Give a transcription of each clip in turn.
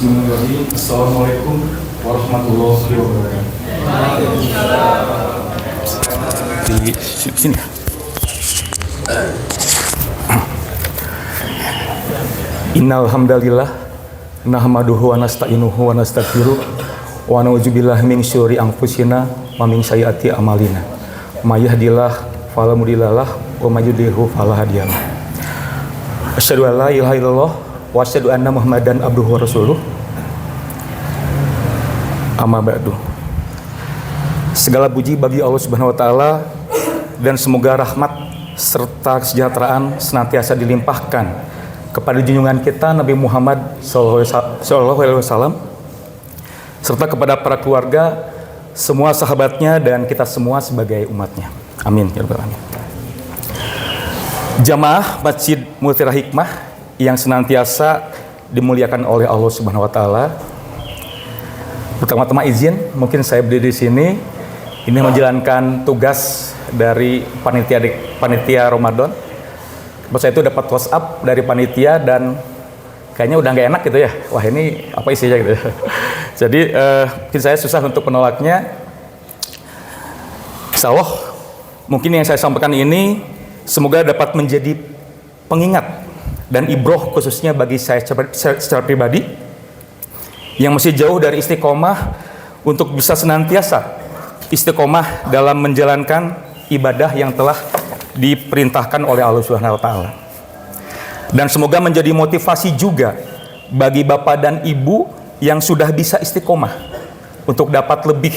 Bismillahirrahmanirrahim. Assalamualaikum warahmatullahi wabarakatuh. Di sini. Innal hamdalillah nahmaduhu wa nasta'inuhu wa nastaghfiruh wa na'udzubillahi min syururi anfusina wa min sayyiati a'malina. May yahdihillahu fala mudhillalah wa may yudhlilhu fala hadiyalah. Asyhadu an la ilaha illallah wa asyhadu anna Muhammadan abduhu wa rasuluh. Amma ba'du. Segala puji bagi Allah Subhanahu wa taala dan semoga rahmat serta kesejahteraan senantiasa dilimpahkan kepada junjungan kita Nabi Muhammad sallallahu alaihi wasallam serta kepada para keluarga, semua sahabatnya dan kita semua sebagai umatnya. Amin ya rabbal alamin. Jamaah Masjid Mutiara Hikmah yang senantiasa dimuliakan oleh Allah Subhanahu wa taala. Pertama-tama izin, mungkin saya berdiri di sini ini menjalankan tugas dari panitia Ramadan. Saya itu dapat WhatsApp dari panitia dan kayaknya udah nggak enak gitu ya. Wah, ini apa isinya gitu ya. Jadi mungkin saya susah untuk menolaknya. Insya Allah mungkin yang saya sampaikan ini semoga dapat menjadi pengingat dan ibroh khususnya bagi saya secara pribadi yang masih jauh dari istiqomah untuk bisa senantiasa istiqomah dalam menjalankan ibadah yang telah diperintahkan oleh Allah Subhanahu wa taala. Dan semoga menjadi motivasi juga bagi bapak dan ibu yang sudah bisa istiqomah untuk dapat lebih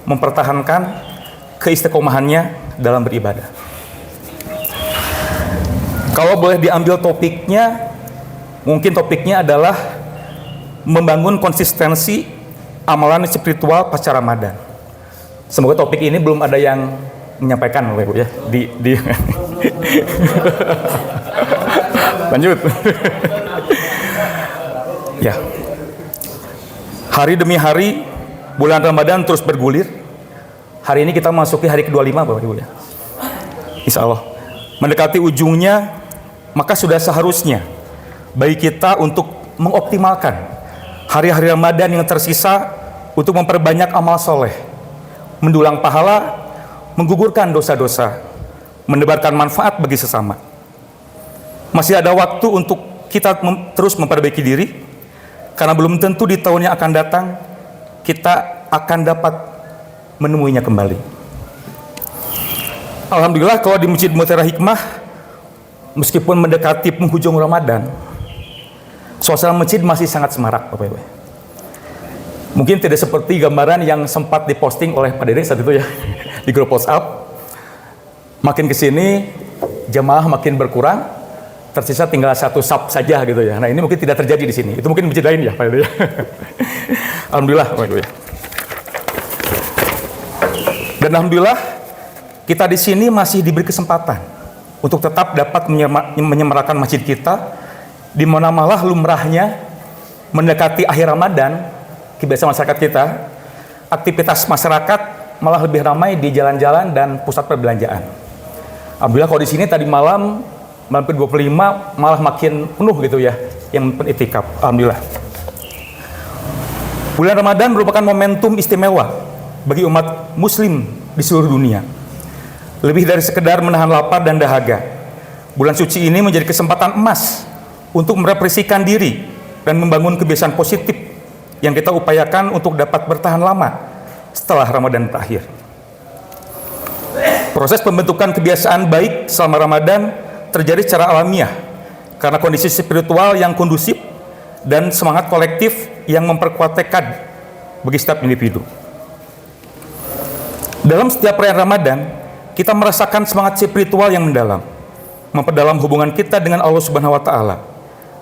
mempertahankan keistiqomahannya dalam beribadah. Kalau boleh diambil topiknya, mungkin topiknya adalah membangun konsistensi amalan spiritual pasca Ramadan. Semoga topik ini belum ada yang menyampaikan Bapak Ibu ya di lanjut. Ya. Hari demi hari bulan Ramadan terus bergulir. Hari ini kita masuki hari ke-25 Bapak Ibu ya. Insya Allah mendekati ujungnya, maka sudah seharusnya bagi kita untuk mengoptimalkan hari-hari Ramadan yang tersisa untuk memperbanyak amal soleh, mendulang pahala, menggugurkan dosa-dosa, menebarkan manfaat bagi sesama. Masih ada waktu untuk kita terus memperbaiki diri, karena belum tentu di tahun yang akan datang kita akan dapat menemuinya kembali. Alhamdulillah kalau di Masjid Mutiara Hikmah, meskipun mendekati penghujung Ramadan, suasana masjid masih sangat semarak Bapak Ibu. Mungkin tidak seperti gambaran yang sempat diposting oleh Pak Dede saat itu ya di grup WhatsApp. Makin kesini jamaah makin berkurang, tersisa tinggal satu sub saja gitu ya. Nah ini mungkin tidak terjadi di sini. Itu mungkin masjid lain ya Pak Dede. Alhamdulillah Pak Dede. Dan alhamdulillah kita di sini masih diberi kesempatan untuk tetap dapat menyemarakan masjid kita, di mana malah lumrahnya mendekati akhir Ramadan. Kebiasaan masyarakat kita, aktivitas masyarakat malah lebih ramai di jalan-jalan dan pusat perbelanjaan. Alhamdulillah kalau di sini tadi malam ke-25 malah makin penuh gitu ya yang iktikaf. Alhamdulillah. Bulan Ramadan merupakan momentum istimewa bagi umat muslim di seluruh dunia. Lebih dari sekedar menahan lapar dan dahaga, bulan suci ini menjadi kesempatan emas untuk merepresikan diri dan membangun kebiasaan positif yang kita upayakan untuk dapat bertahan lama setelah Ramadan berakhir. Proses pembentukan kebiasaan baik selama Ramadan terjadi secara alamiah karena kondisi spiritual yang kondusif dan semangat kolektif yang memperkuat tekad bagi setiap individu. Dalam setiap perayaan Ramadan, kita merasakan semangat spiritual yang mendalam, memperdalam hubungan kita dengan Allah Subhanahu wa taala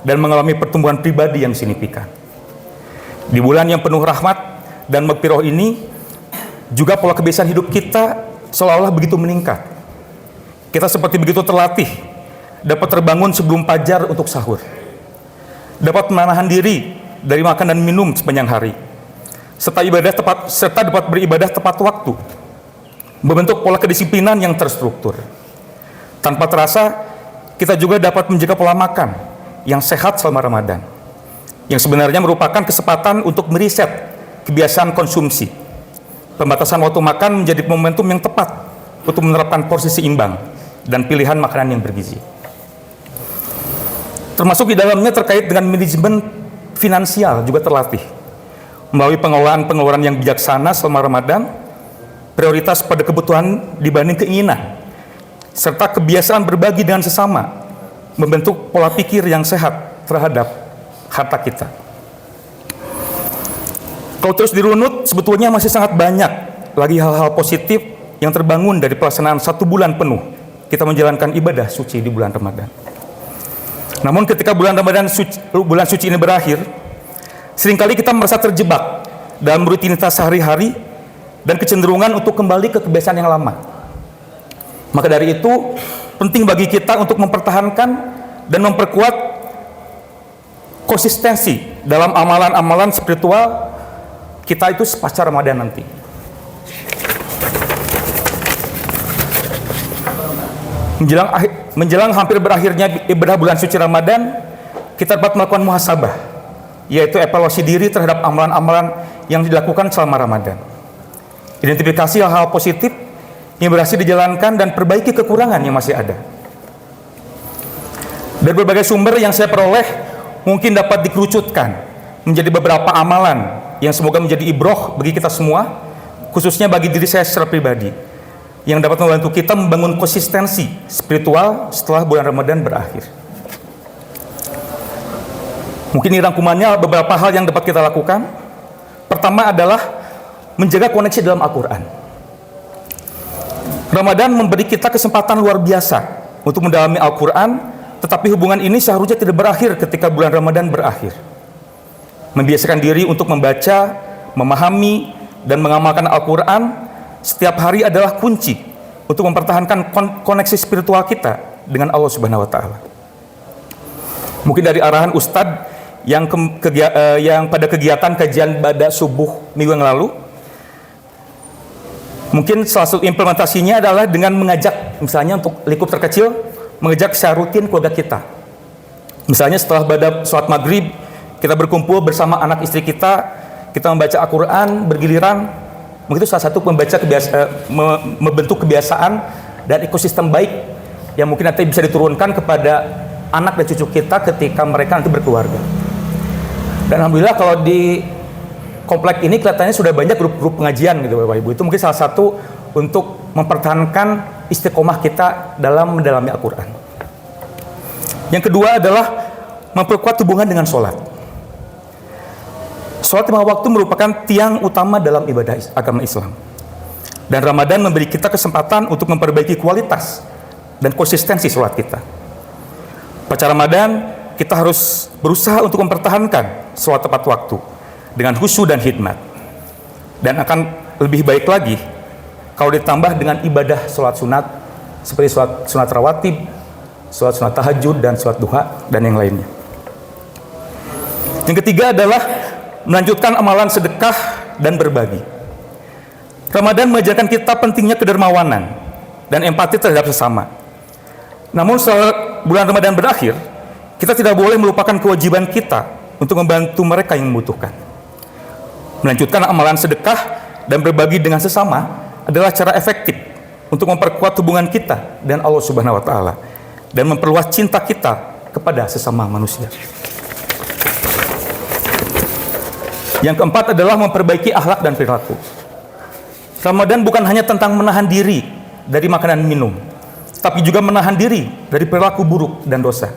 dan mengalami pertumbuhan pribadi yang signifikan. Di bulan yang penuh rahmat dan maghfirah ini, juga pola kebiasaan hidup kita seolah-olah begitu meningkat. Kita seperti begitu terlatih, dapat terbangun sebelum fajar untuk sahur, dapat menahan diri dari makan dan minum sepanjang hari, serta dapat beribadah tepat waktu, membentuk pola kedisiplinan yang terstruktur. Tanpa terasa, kita juga dapat menjaga pola makan yang sehat selama Ramadan. yang sebenarnya merupakan kesempatan untuk meriset kebiasaan konsumsi. Pembatasan waktu makan menjadi momentum yang tepat untuk menerapkan porsi seimbang dan pilihan makanan yang bergizi. Termasuk di dalamnya terkait dengan manajemen finansial juga terlatih. Melalui pengelolaan yang bijaksana selama Ramadan, prioritas pada kebutuhan dibanding keinginan, serta kebiasaan berbagi dengan sesama, membentuk pola pikir yang sehat terhadap harta kita. Kalau terus dirunut, sebetulnya masih sangat banyak lagi hal-hal positif yang terbangun dari pelaksanaan 1 bulan penuh kita menjalankan ibadah suci di bulan Ramadan. Namun ketika bulan suci ini berakhir, seringkali kita merasa terjebak dalam rutinitas sehari-hari dan kecenderungan untuk kembali ke kebiasaan yang lama. Maka dari itu, penting bagi kita untuk mempertahankan dan memperkuat konsistensi dalam amalan-amalan spiritual kita itu pasca Ramadan nanti. Menjelang hampir berakhirnya ibadah bulan suci Ramadan, kita dapat melakukan muhasabah, yaitu evaluasi diri terhadap amalan-amalan yang dilakukan selama Ramadan. Identifikasi hal-hal positif yang berhasil dijalankan dan perbaiki kekurangan yang masih ada. Dari berbagai sumber yang saya peroleh, mungkin dapat dikerucutkan menjadi beberapa amalan yang semoga menjadi ibroh bagi kita semua, khususnya bagi diri saya secara pribadi, yang dapat membantu kita membangun konsistensi spiritual setelah bulan Ramadan berakhir. Mungkin ini rangkumannya beberapa hal yang dapat kita lakukan. Pertama adalah menjaga koneksi dalam Al-Quran. Ramadan memberi kita kesempatan luar biasa untuk mendalami Al-Quran, tetapi hubungan ini seharusnya tidak berakhir ketika bulan Ramadan berakhir. Membiasakan diri untuk membaca, memahami, dan mengamalkan Al-Quran setiap hari adalah kunci untuk mempertahankan koneksi spiritual kita dengan Allah Subhanahu wa Ta'ala. Mungkin dari arahan Ustadz yang pada kegiatan kajian pada subuh minggu yang lalu, mungkin salah satu implementasinya adalah dengan mengajak, misalnya untuk lingkup terkecil, mengajak secara rutin keluarga kita. Misalnya setelah pada sholat maghrib, kita berkumpul bersama anak istri kita membaca Al-Quran bergiliran. Mungkin itu salah satu membentuk kebiasaan dan ekosistem baik yang mungkin nanti bisa diturunkan kepada anak dan cucu kita ketika mereka nanti berkeluarga. Dan alhamdulillah kalau di komplek ini kelihatannya sudah banyak grup-grup pengajian gitu Bapak Ibu. Itu mungkin salah satu untuk mempertahankan istiqomah kita dalam mendalami Al-Quran. Yang kedua adalah memperkuat hubungan dengan sholat. Sholat 5 waktu merupakan tiang utama dalam ibadah agama Islam. Dan Ramadan memberi kita kesempatan untuk memperbaiki kualitas dan konsistensi sholat kita. Pasca Ramadan, kita harus berusaha untuk mempertahankan sholat tepat waktu dengan khusyuk dan hikmat. Dan akan lebih baik lagi kalau ditambah dengan ibadah sholat sunat seperti sholat sunat rawatib, sholat sunat tahajud, dan sholat duha, dan yang lainnya. Yang ketiga adalah melanjutkan amalan sedekah dan berbagi. Ramadan mengajarkan kita pentingnya kedermawanan dan empati terhadap sesama. Namun setelah bulan Ramadan berakhir, kita tidak boleh melupakan kewajiban kita untuk membantu mereka yang membutuhkan. Melanjutkan amalan sedekah dan berbagi dengan sesama adalah cara efektif untuk memperkuat hubungan kita dan Allah Subhanahu wa Ta'ala dan memperluas cinta kita kepada sesama manusia. Yang keempat adalah memperbaiki akhlak dan perilaku. Ramadan bukan hanya tentang menahan diri dari makanan minum, tapi juga menahan diri dari perilaku buruk dan dosa.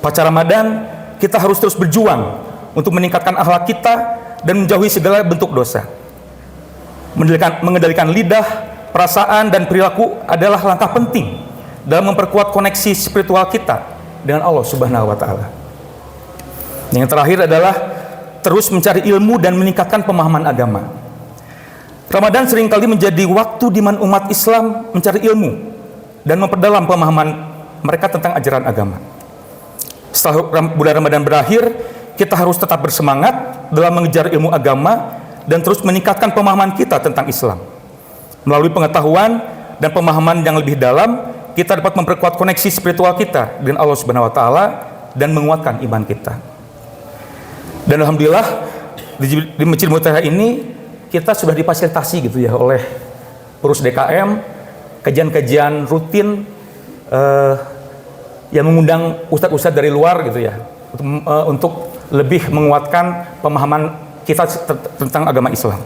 Pasca Ramadan, kita harus terus berjuang untuk meningkatkan akhlak kita dan menjauhi segala bentuk dosa. Mengendalikan lidah, perasaan, dan perilaku adalah langkah penting dalam memperkuat koneksi spiritual kita dengan Allah Subhanahu wa Ta'ala. Yang terakhir adalah terus mencari ilmu dan meningkatkan pemahaman agama. Ramadan seringkali menjadi waktu di mana umat Islam mencari ilmu dan memperdalam pemahaman mereka tentang ajaran agama. Setelah bulan Ramadan berakhir, kita harus tetap bersemangat dalam mengejar ilmu agama dan terus meningkatkan pemahaman kita tentang Islam. Melalui pengetahuan dan pemahaman yang lebih dalam, kita dapat memperkuat koneksi spiritual kita dengan Allah Subhanahu wa Ta'ala dan menguatkan iman kita. Dan alhamdulillah di Masjid Mutiara ini kita sudah difasilitasi gitu ya oleh pengurus DKM, kajian-kajian rutin yang mengundang ustadz-ustadz dari luar gitu ya untuk lebih menguatkan pemahaman kita tentang agama Islam.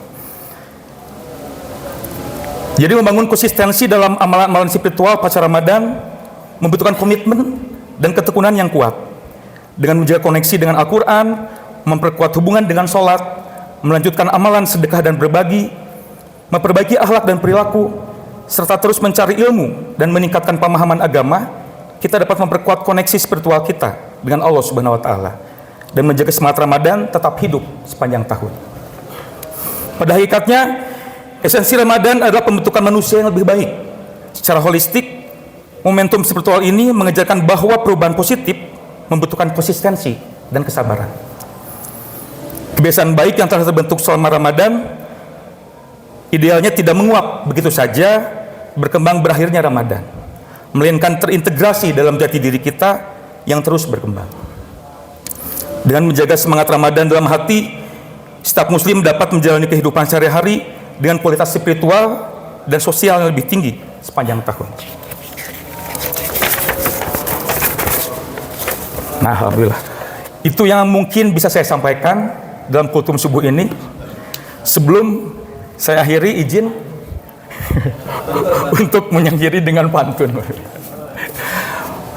Jadi membangun konsistensi dalam amalan-amalan spiritual pasca Ramadan membutuhkan komitmen dan ketekunan yang kuat. Dengan menjaga koneksi dengan Al-Quran, memperkuat hubungan dengan sholat, melanjutkan amalan sedekah dan berbagi, memperbaiki akhlak dan perilaku, serta terus mencari ilmu dan meningkatkan pemahaman agama, kita dapat memperkuat koneksi spiritual kita dengan Allah Subhanahu wa Ta'ala dan menjaga semangat Ramadan tetap hidup sepanjang tahun. Pada hakikatnya, esensi Ramadan adalah pembentukan manusia yang lebih baik. Secara holistik, momentum spiritual ini mengajarkan bahwa perubahan positif membutuhkan konsistensi dan kesabaran. Kebiasaan baik yang telah terbentuk selama Ramadan idealnya tidak menguap begitu saja berkembang berakhirnya Ramadan, melainkan terintegrasi dalam jati diri kita yang terus berkembang. Dengan menjaga semangat Ramadan dalam hati, setiap muslim dapat menjalani kehidupan sehari-hari dengan kualitas spiritual dan sosial yang lebih tinggi sepanjang tahun. Nah, alhamdulillah. Itu yang mungkin bisa saya sampaikan dalam kultum subuh ini. Sebelum saya akhiri, izin untuk menyakhiri dengan pantun.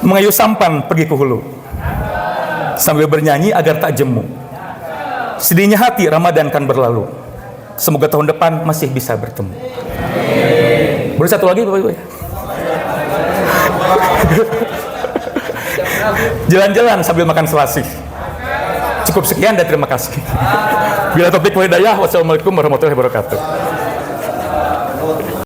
Mengayuh sampan pergi ke hulu, sambil bernyanyi agar tak jemu. Sedihnya hati Ramadan kan berlalu. Semoga tahun depan masih bisa bertemu. Baru satu lagi Bapak Ibu. Jalan-jalan sambil makan selasih. Cukup sekian dan terima kasih. Bila topik wal hidayah, wassalamualaikum warahmatullahi wabarakatuh.